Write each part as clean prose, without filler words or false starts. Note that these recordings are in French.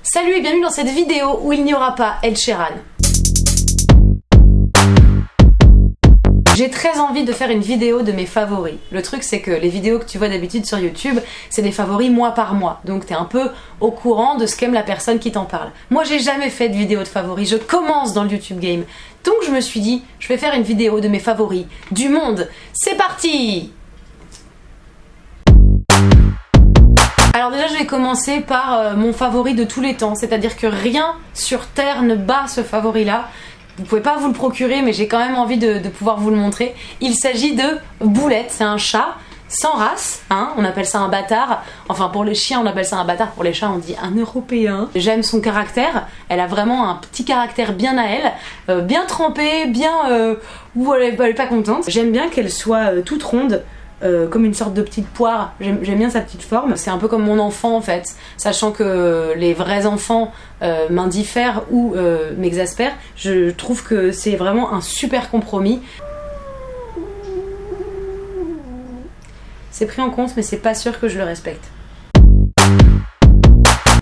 Salut et bienvenue dans cette vidéo où il n'y aura pas Ed Sheeran. J'ai très envie de faire une vidéo de mes favoris. Le truc c'est que les vidéos que tu vois d'habitude sur YouTube, c'est des favoris mois par mois. Donc t'es un peu au courant de ce qu'aime la personne qui t'en parle. Moi j'ai jamais fait de vidéo de favoris, je commence dans le YouTube game. Donc je me suis dit, je vais faire une vidéo de mes favoris du monde. C'est parti! Alors déjà je vais commencer par mon favori de tous les temps, c'est-à-dire que rien sur terre ne bat ce favori-là. Vous pouvez pas vous le procurer mais j'ai quand même envie de pouvoir vous le montrer. Il s'agit de Boulette, c'est un chat sans race, hein, on appelle ça un bâtard. Enfin pour les chiens on appelle ça un bâtard, pour les chats on dit un européen. J'aime son caractère, elle a vraiment un petit caractère bien à elle, bien trempé, bien... où elle est pas contente. J'aime bien qu'elle soit toute ronde. Comme une sorte de petite poire, j'aime bien sa petite forme. C'est un peu comme mon enfant en fait, sachant que les vrais enfants m'indiffèrent ou m'exaspèrent. Je trouve que c'est vraiment un super compromis. C'est pris en compte mais c'est pas sûr que je le respecte.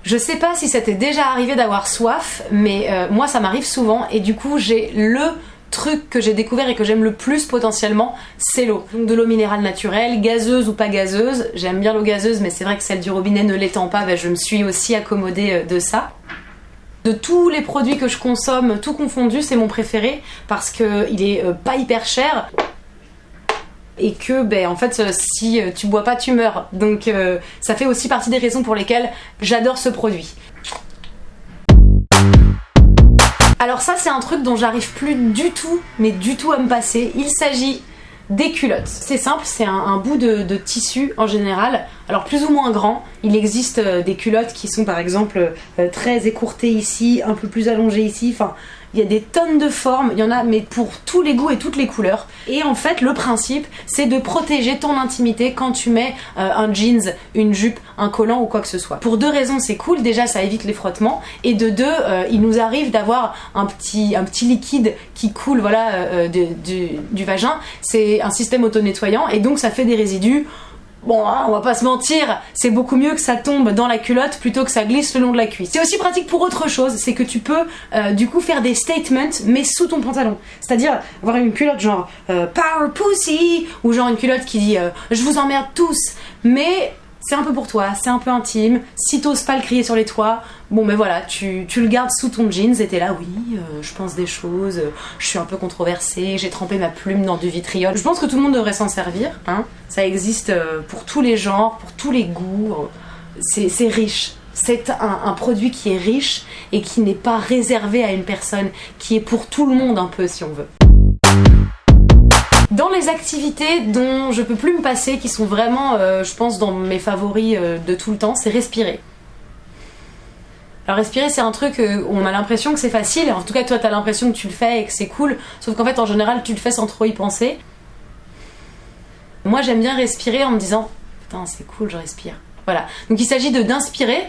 Je sais pas si ça t'est déjà arrivé d'avoir soif, mais moi ça m'arrive souvent et du coup j'ai le truc que j'ai découvert et que j'aime le plus potentiellement, c'est l'eau. Donc de l'eau minérale naturelle, gazeuse ou pas gazeuse. J'aime bien l'eau gazeuse mais c'est vrai que celle du robinet ne l'étant pas, je me suis aussi accommodée de ça. De tous les produits que je consomme, tout confondu, c'est mon préféré parce qu'il est pas hyper cher et que en fait si tu bois pas tu meurs. Donc ça fait aussi partie des raisons pour lesquelles j'adore ce produit. Alors ça c'est un truc dont j'arrive plus du tout, mais du tout à me passer. Il s'agit des culottes. C'est simple, c'est un bout de tissu en général, alors plus ou moins grand. Il existe des culottes qui sont par exemple très écourtées ici, un peu plus allongées ici, enfin... Il y a des tonnes de formes, il y en a mais pour tous les goûts et toutes les couleurs. Et en fait le principe c'est de protéger ton intimité quand tu mets un jeans, une jupe, un collant ou quoi que ce soit. Pour deux raisons c'est cool, déjà ça évite les frottements et de deux il nous arrive d'avoir un petit liquide qui coule voilà, du vagin. C'est un système auto-nettoyant et donc ça fait des résidus. Bon, hein, on va pas se mentir, c'est beaucoup mieux que ça tombe dans la culotte plutôt que ça glisse le long de la cuisse. C'est aussi pratique pour autre chose, c'est que tu peux du coup faire des statements mais sous ton pantalon. C'est-à-dire avoir une culotte genre Power Pussy ou genre une culotte qui dit je vous emmerde tous, mais c'est un peu pour toi, c'est un peu intime. Si t'oses pas le crier sur les toits, bon ben voilà, tu le gardes sous ton jeans et t'es là, oui, je pense des choses, je suis un peu controversée, j'ai trempé ma plume dans du vitriol. Je pense que tout le monde devrait s'en servir, hein. Ça existe pour tous les genres, pour tous les goûts, c'est riche. C'est un produit qui est riche et qui n'est pas réservé à une personne, qui est pour tout le monde un peu si on veut. Dans les activités dont je peux plus me passer, qui sont vraiment, je pense, dans mes favoris de tout le temps, c'est respirer. Alors respirer c'est un truc où on a l'impression que c'est facile, en tout cas toi t'as l'impression que tu le fais et que c'est cool, sauf qu'en fait en général tu le fais sans trop y penser. Moi j'aime bien respirer en me disant putain c'est cool je respire. Voilà, donc il s'agit d'inspirer.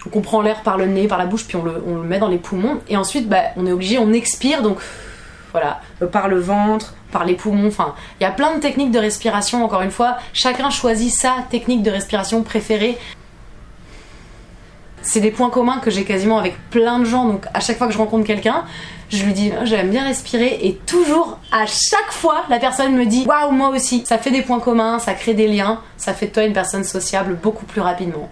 Donc on prend l'air par le nez, par la bouche, puis on le met dans les poumons et ensuite on est obligé, on expire donc... Voilà, par le ventre, par les poumons, enfin, il y a plein de techniques de respiration, encore une fois, chacun choisit sa technique de respiration préférée. C'est des points communs que j'ai quasiment avec plein de gens, donc à chaque fois que je rencontre quelqu'un, je lui dis j'aime bien respirer et toujours, à chaque fois, la personne me dit waouh, moi aussi. Ça fait des points communs, ça crée des liens, ça fait de toi une personne sociable beaucoup plus rapidement.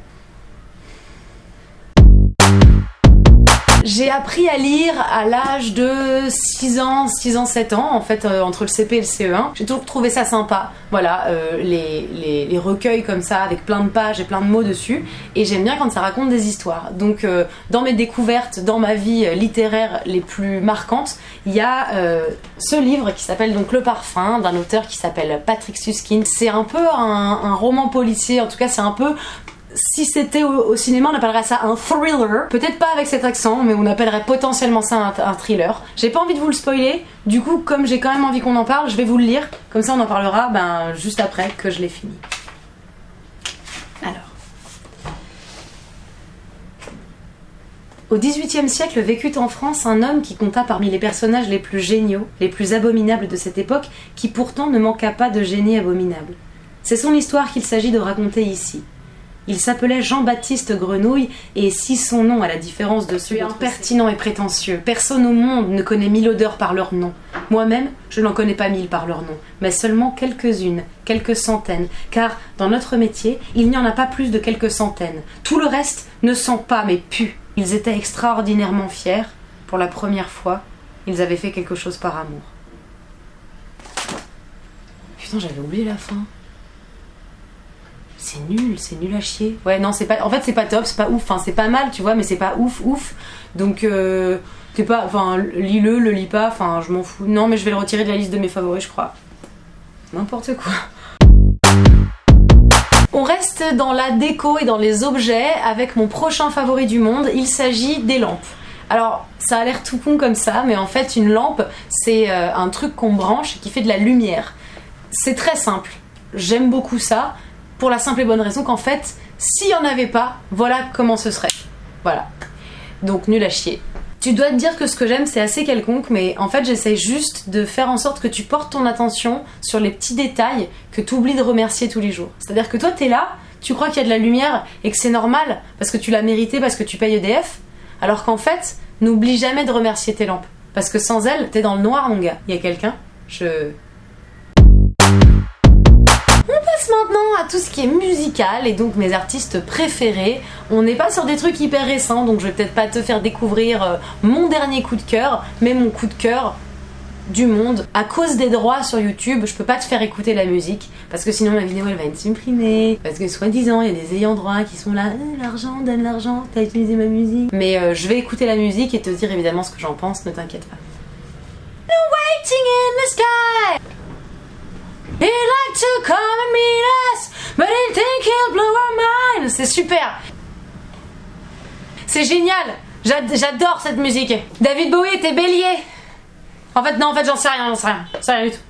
J'ai appris à lire à l'âge de 6 ans, 7 ans, en fait, entre le CP et le CE1. J'ai toujours trouvé ça sympa, voilà, les recueils comme ça, avec plein de pages et plein de mots dessus. Et j'aime bien quand ça raconte des histoires. Donc, dans mes découvertes, dans ma vie littéraire les plus marquantes, il y a ce livre qui s'appelle donc Le Parfum, d'un auteur qui s'appelle Patrick Süskind. C'est un peu un roman policier, en tout cas c'est un peu... Si c'était au cinéma, on appellerait ça un thriller. Peut-être pas avec cet accent, mais on appellerait potentiellement ça un thriller. J'ai pas envie de vous le spoiler, du coup, comme j'ai quand même envie qu'on en parle, je vais vous le lire. Comme ça, on en parlera juste après que je l'ai fini. Alors. Au XVIIIe siècle vécut en France un homme qui compta parmi les personnages les plus géniaux, les plus abominables de cette époque, qui pourtant ne manqua pas de génie abominable. C'est son histoire qu'il s'agit de raconter ici. Il s'appelait Jean-Baptiste Grenouille, et si son nom, à la différence de celui impertinent et prétentieux, personne au monde ne connaît 1000 odeurs par leur nom. Moi-même, je n'en connais pas 1000 par leur nom, mais seulement quelques-unes, quelques centaines, car dans notre métier, il n'y en a pas plus de quelques centaines. Tout le reste ne sent pas mais pue. Ils étaient extraordinairement fiers. Pour la première fois, ils avaient fait quelque chose par amour. Putain, j'avais oublié la fin. C'est nul à chier. Ouais, non, c'est pas. En fait, c'est pas top, c'est pas ouf. Enfin, c'est pas mal, tu vois, mais c'est pas ouf. Donc, c'est pas. Enfin, lis-le, le lis pas. Enfin, je m'en fous. Non, mais je vais le retirer de la liste de mes favoris, je crois. N'importe quoi. On reste dans la déco et dans les objets avec mon prochain favori du monde. Il s'agit des lampes. Alors, ça a l'air tout con comme ça, mais en fait, une lampe, c'est un truc qu'on branche et qui fait de la lumière. C'est très simple. J'aime beaucoup ça. Pour la simple et bonne raison qu'en fait, s'il n'y en avait pas, voilà comment ce serait. Voilà. Donc nul à chier. Tu dois te dire que ce que j'aime c'est assez quelconque, mais en fait j'essaye juste de faire en sorte que tu portes ton attention sur les petits détails que tu oublies de remercier tous les jours. C'est-à-dire que toi t'es là, tu crois qu'il y a de la lumière et que c'est normal parce que tu l'as mérité, parce que tu payes EDF, alors qu'en fait, n'oublie jamais de remercier tes lampes. Parce que sans elles, t'es dans le noir mon gars. Il y a quelqu'un, maintenant à tout ce qui est musical et donc mes artistes préférés. On n'est pas sur des trucs hyper récents, donc je vais peut-être pas te faire découvrir mon dernier coup de cœur, mais mon coup de cœur du monde. À cause des droits sur YouTube, je peux pas te faire écouter la musique parce que sinon ma vidéo elle va être supprimée, parce que soi-disant il y a des ayants droit qui sont là, l'argent, donne l'argent, t'as utilisé ma musique. Mais je vais écouter la musique et te dire évidemment ce que j'en pense, ne t'inquiète pas. No waiting in the sky. He'd like to come and meet us, but he'd think he'll blow our mind. C'est super. C'est génial. J'adore cette musique. David Bowie était bélier. En fait, non, j'en sais rien. C'est rien du tout.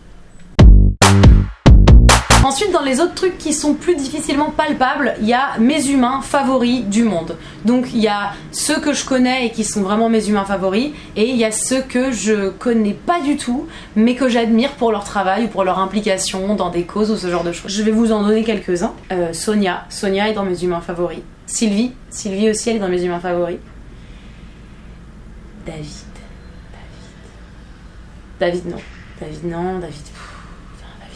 Ensuite, dans les autres trucs qui sont plus difficilement palpables, il y a mes humains favoris du monde. Donc il y a ceux que je connais et qui sont vraiment mes humains favoris, et il y a ceux que je connais pas du tout, mais que j'admire pour leur travail ou pour leur implication dans des causes ou ce genre de choses. Je vais vous en donner quelques-uns. Sonia est dans mes humains favoris. Sylvie aussi, elle est dans mes humains favoris. David, non. David,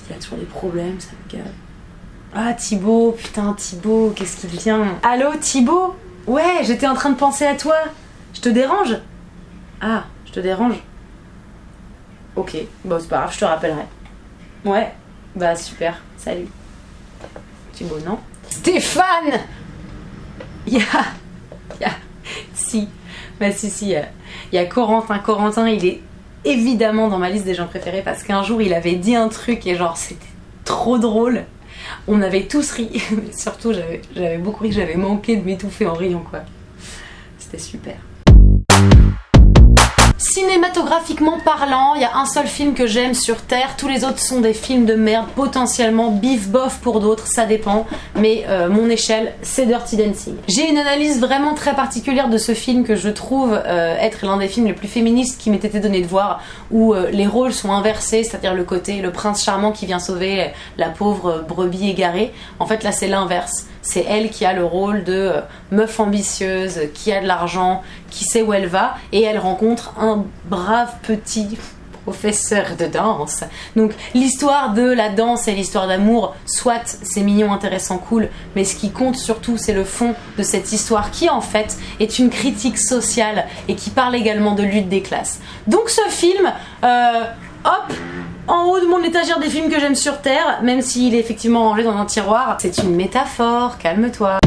il a toujours des problèmes, ça me gave. Ah, Thibaut, qu'est-ce qu'il vient? Allô, Thibaut? Ouais, j'étais en train de penser à toi. Je te dérange? Ah, je te dérange? Ok, bon, c'est pas grave, je te rappellerai. Ouais, bah super, salut. Thibaut, non? Stéphane! Si, il y a Corentin. Corentin, il est évidemment dans ma liste des gens préférés parce qu'un jour il avait dit un truc et genre c'était trop drôle. On avait tous ri, mais surtout j'avais beaucoup ri, j'avais manqué de m'étouffer en riant quoi. C'était super. Cinématographiquement parlant, il y a un seul film que j'aime sur Terre, tous les autres sont des films de merde, potentiellement bif bof pour d'autres, ça dépend, mais mon échelle, c'est Dirty Dancing. J'ai une analyse vraiment très particulière de ce film que je trouve être l'un des films les plus féministes qui m'ait été donné de voir, où les rôles sont inversés, c'est-à-dire le prince charmant qui vient sauver la pauvre brebis égarée. En fait là c'est l'inverse. C'est elle qui a le rôle de meuf ambitieuse, qui a de l'argent, qui sait où elle va, et elle rencontre un brave petit professeur de danse. Donc l'histoire de la danse et l'histoire d'amour, soit c'est mignon, intéressant, cool, mais ce qui compte surtout c'est le fond de cette histoire qui en fait est une critique sociale et qui parle également de lutte des classes. Donc ce film, en haut de mon étagère des films que j'aime sur Terre, même s'il est effectivement rangé dans un tiroir, c'est une métaphore, calme-toi.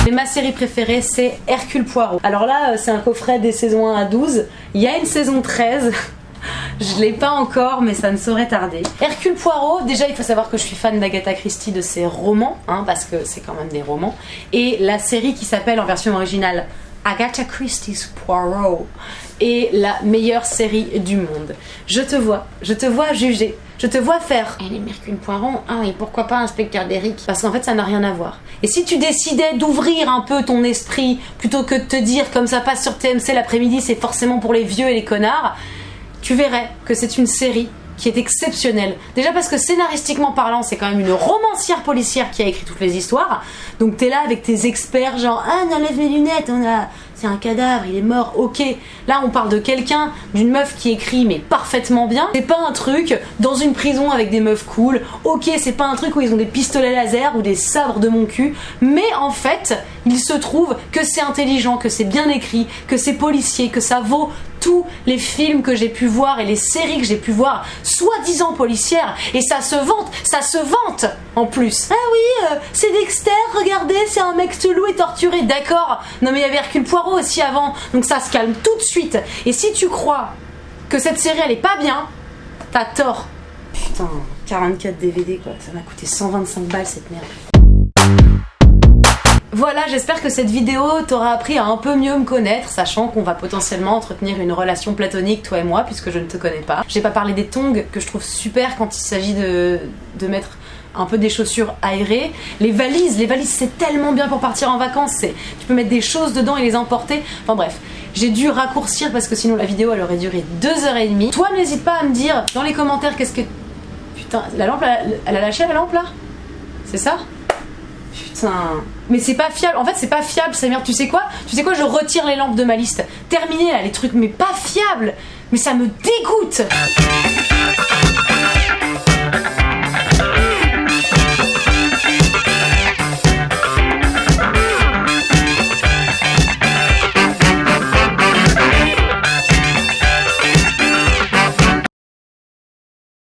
Mais ma série préférée, c'est Hercule Poirot. Alors là, c'est un coffret des saisons 1 à 12. Il y a une saison 13. Je l'ai pas encore, mais ça ne saurait tarder. Hercule Poirot, déjà il faut savoir que je suis fan d'Agatha Christie, de ses romans, parce que c'est quand même des romans. Et la série qui s'appelle en version originale Agatha Christie's Poirot est la meilleure série du monde. Je te vois juger, je te vois faire elle est Hercule Poirot, et pourquoi pas Inspecteur Derrick? Parce qu'en fait ça n'a rien à voir. Et si tu décidais d'ouvrir un peu ton esprit, plutôt que de te dire comme ça passe sur TMC l'après-midi, c'est forcément pour les vieux et les connards, tu verrais que c'est une série qui est exceptionnelle. Déjà parce que scénaristiquement parlant, c'est quand même une romancière policière qui a écrit toutes les histoires. Donc t'es là avec tes experts, genre ah, on enlève mes lunettes, c'est un cadavre, il est mort, ok. Là on parle de quelqu'un, d'une meuf qui écrit mais parfaitement bien. C'est pas un truc dans une prison avec des meufs cool, ok, c'est pas un truc où ils ont des pistolets laser ou des sabres de mon cul, mais en fait, il se trouve que c'est intelligent, que c'est bien écrit, que c'est policier, que ça vaut tous les films que j'ai pu voir et les séries que j'ai pu voir, soi-disant policières, et ça se vante en plus. Ah oui, c'est Dexter, regardez, c'est un mec chelou et torturé, d'accord. Non mais il y avait Hercule Poirot aussi avant, donc ça se calme tout de suite. Et si tu crois que cette série elle est pas bien, t'as tort. Putain, 44 DVD quoi, ça m'a coûté 125 balles cette merde. Voilà, j'espère que cette vidéo t'aura appris à un peu mieux me connaître, sachant qu'on va potentiellement entretenir une relation platonique, toi et moi, puisque je ne te connais pas. J'ai pas parlé des tongs, que je trouve super quand il s'agit de mettre un peu des chaussures aérées. Les valises c'est tellement bien pour partir en vacances, tu peux mettre des choses dedans et les emporter. Enfin bref, j'ai dû raccourcir parce que sinon la vidéo elle aurait duré 2h30. Toi n'hésite pas à me dire dans les commentaires qu'est-ce que... Putain, la lampe, elle a lâché la lampe là? C'est ça? Putain, mais c'est pas fiable, en fait c'est pas fiable Samir, tu sais quoi, je retire les lampes de ma liste. Terminé là les trucs, mais pas fiable, mais ça me dégoûte.